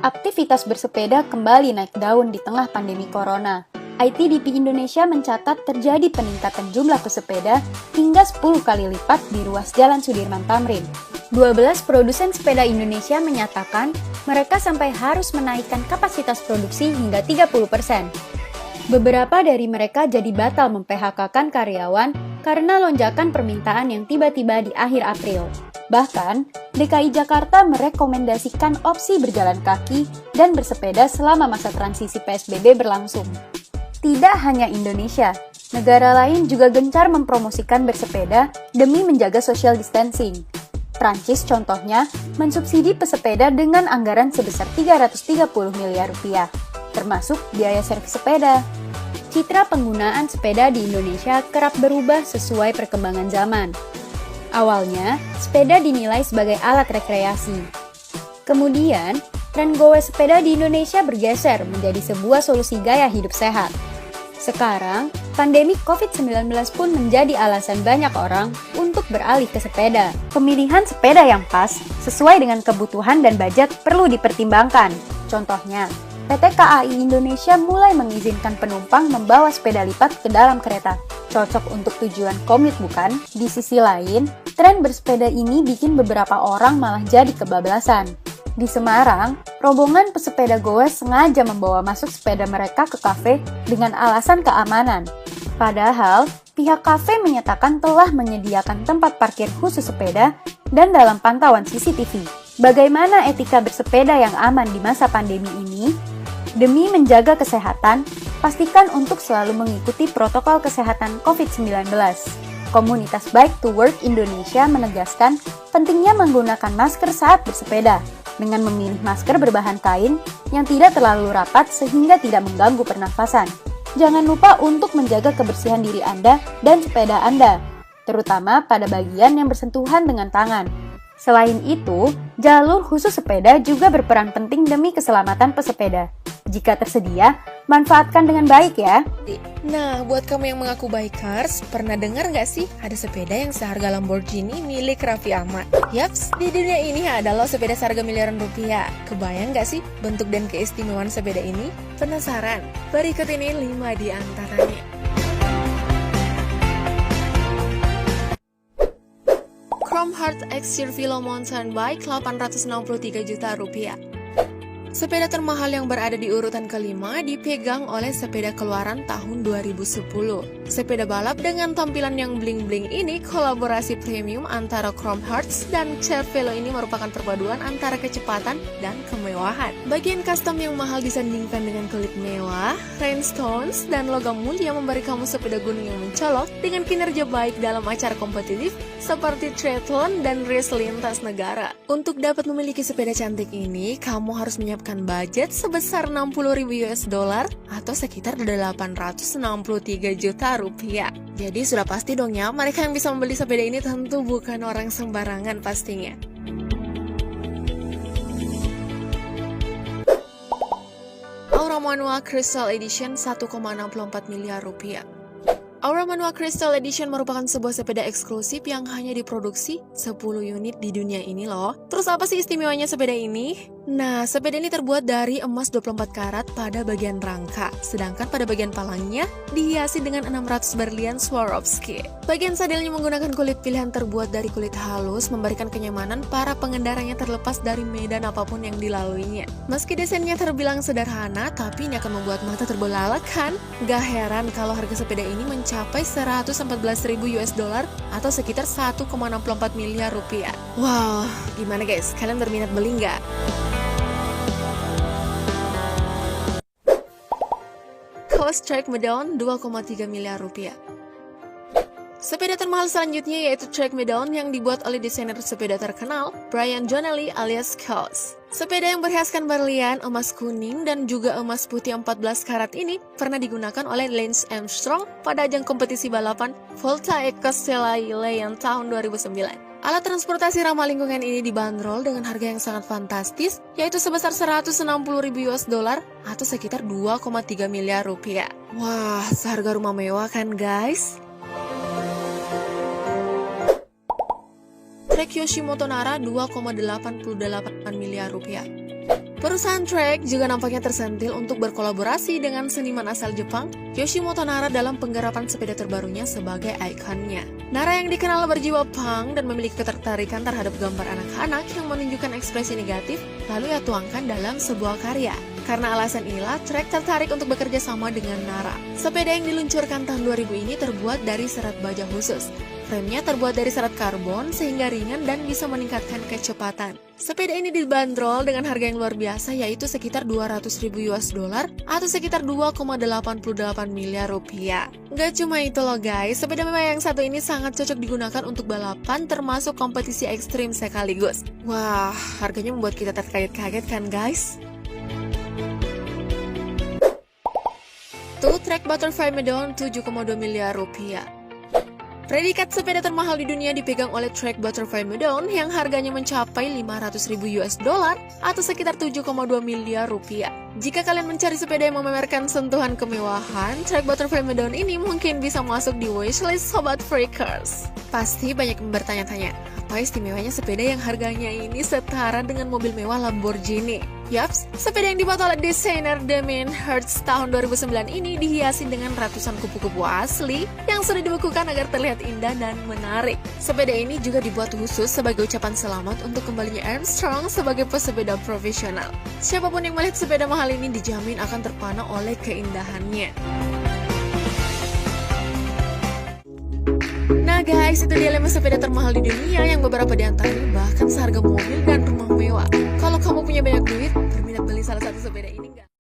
Aktivitas bersepeda kembali naik daun di tengah pandemi corona. ITDP Indonesia mencatat terjadi peningkatan jumlah pesepeda hingga 10 kali lipat di ruas Jalan Sudirman Tamrin. 12 produsen sepeda Indonesia menyatakan mereka sampai harus menaikkan kapasitas produksi hingga 30%. Beberapa dari mereka jadi batal mem-PHK-kan karyawan karena lonjakan permintaan yang tiba-tiba di akhir April. Bahkan, DKI Jakarta merekomendasikan opsi berjalan kaki dan bersepeda selama masa transisi PSBB berlangsung. Tidak hanya Indonesia, negara lain juga gencar mempromosikan bersepeda demi menjaga social distancing. Prancis contohnya mensubsidi pesepeda dengan anggaran sebesar 330 miliar rupiah, termasuk biaya servis sepeda. Citra penggunaan sepeda di Indonesia kerap berubah sesuai perkembangan zaman. Awalnya, sepeda dinilai sebagai alat rekreasi. Kemudian, tren gowe sepeda di Indonesia bergeser menjadi sebuah solusi gaya hidup sehat. Sekarang, pandemi COVID-19 pun menjadi alasan banyak orang untuk beralih ke sepeda. Pemilihan sepeda yang pas, sesuai dengan kebutuhan dan budget perlu dipertimbangkan. Contohnya, PT KAI Indonesia mulai mengizinkan penumpang membawa sepeda lipat ke dalam kereta. Cocok untuk tujuan komut bukan? Di sisi lain, tren bersepeda ini bikin beberapa orang malah jadi kebablasan. Di Semarang, rombongan pesepeda goes sengaja membawa masuk sepeda mereka ke kafe dengan alasan keamanan. Padahal, pihak kafe menyatakan telah menyediakan tempat parkir khusus sepeda dan dalam pantauan CCTV. Bagaimana etika bersepeda yang aman di masa pandemi ini? Demi menjaga kesehatan, pastikan untuk selalu mengikuti protokol kesehatan COVID-19. Komunitas Bike to Work Indonesia menegaskan pentingnya menggunakan masker saat bersepeda, dengan memilih masker berbahan kain yang tidak terlalu rapat sehingga tidak mengganggu pernafasan. Jangan lupa untuk menjaga kebersihan diri Anda dan sepeda Anda, terutama pada bagian yang bersentuhan dengan tangan. Selain itu, jalur khusus sepeda juga berperan penting demi keselamatan pesepeda. Jika tersedia, manfaatkan dengan baik ya. Nah, buat kamu yang mengaku bikers, pernah dengar nggak sih ada sepeda yang seharga Lamborghini milik Raffi Ahmad? Yaps, di dunia ini ada loh sepeda seharga miliaran rupiah. Kebayang nggak sih bentuk dan keistimewaan sepeda ini? Penasaran? Berikut ini 5 di antaranya. Chrome Heart X Cervelo Mountain Bike 863 juta rupiah. Sepeda termahal yang berada di urutan kelima dipegang oleh sepeda keluaran tahun 2010. Sepeda balap dengan tampilan yang bling-bling ini kolaborasi premium antara Chrome Hearts dan Cervelo ini merupakan perpaduan antara kecepatan dan kemewahan. Bagian custom yang mahal disandingkan dengan kulit mewah, rhinestones, dan logam mulia memberi kamu sepeda gunung yang mencolok dengan kinerja baik dalam acara kompetitif seperti triathlon dan race lintas negara. Untuk dapat memiliki sepeda cantik ini, kamu harus menyiapkan budget sebesar 60.000 US dollar atau sekitar 863 juta rupiah. Jadi sudah pasti dong ya, mereka yang bisa membeli sepeda ini tentu bukan orang sembarangan pastinya. Aura Manual Crystal Edition 1,64 miliar rupiah. Aura Manual Crystal Edition merupakan sebuah sepeda eksklusif yang hanya diproduksi 10 unit di dunia ini loh. Terus apa sih istimewanya sepeda ini? Nah, sepeda ini terbuat dari emas 24 karat pada bagian rangka, sedangkan pada bagian palangnya dihiasi dengan 600 berlian Swarovski. Bagian sadelnya menggunakan kulit pilihan terbuat dari kulit halus, memberikan kenyamanan para pengendaranya terlepas dari medan apapun yang dilaluinya. Meski desainnya terbilang sederhana, tapi ini akan membuat mata terbelalak kan? Gak heran kalau harga sepeda ini mencapai 114.000 US dollar atau sekitar 1,64 miliar rupiah. Wow, gimana guys? Kalian berminat beli nggak? Coast Trek Medon 2,3 miliar rupiah. Sepeda termahal selanjutnya yaitu Trek Medon yang dibuat oleh desainer sepeda terkenal Brian Donnelly alias Coast. Sepeda yang berhiaskan berlian, emas kuning, dan juga emas putih 14 karat ini pernah digunakan oleh Lance Armstrong pada ajang kompetisi balapan Volta e Castellale yang tahun 2009. Alat transportasi ramah lingkungan ini dibanderol dengan harga yang sangat fantastis, yaitu sebesar 160.000 US dollar atau sekitar 2,3 miliar rupiah. Wah, seharga rumah mewah kan guys? Trek Yoshimoto Nara 2,88 miliar rupiah. Perusahaan Trek juga nampaknya tersentil untuk berkolaborasi dengan seniman asal Jepang, Yoshimoto Nara dalam penggarapan sepeda terbarunya sebagai ikonnya. Nara yang dikenal berjiwa punk dan memiliki ketertarikan terhadap gambar anak-anak yang menunjukkan ekspresi negatif, lalu ia tuangkan dalam sebuah karya. Karena alasan inilah, Trek tertarik untuk bekerja sama dengan Nara. Sepeda yang diluncurkan tahun 2000 ini terbuat dari serat baja khusus. Remnya terbuat dari serat karbon sehingga ringan dan bisa meningkatkan kecepatan. Sepeda ini dibanderol dengan harga yang luar biasa, yaitu sekitar 200.000 US dollar atau sekitar 2,88 miliar rupiah. Gak cuma itu loh guys, sepeda mewah yang satu ini sangat cocok digunakan untuk balapan termasuk kompetisi ekstrim sekaligus. Wah, harganya membuat kita terkaget-kaget kan guys? Tuh, Trek Butterfly Medon 7,2 miliar rupiah. Predikat sepeda termahal di dunia dipegang oleh Trek Butterfly Medon yang harganya mencapai 500.000 US dollar atau sekitar 7,2 miliar rupiah. Jika kalian mencari sepeda yang memamerkan sentuhan kemewahan, Trek Butterfly Medon ini mungkin bisa masuk di wishlist Sobat Freakers. Pasti banyak yang bertanya-tanya, apa istimewanya sepeda yang harganya ini setara dengan mobil mewah Lamborghini? Yaps, sepeda yang dibuat oleh desainer Damien Hirst tahun 2009 ini dihiasi dengan ratusan kupu-kupu asli yang sudah dibekukan agar terlihat indah dan menarik. Sepeda ini juga dibuat khusus sebagai ucapan selamat untuk kembalinya Armstrong sebagai pesepeda profesional. Siapapun yang melihat sepeda mahal ini dijamin akan terpana oleh keindahannya. Nah guys, itu dia 5 sepeda termahal di dunia yang beberapa diantaranya bahkan seharga mobil dan rumah mewah. Kalau kamu punya banyak duit, berminat beli salah satu sepeda ini nggak?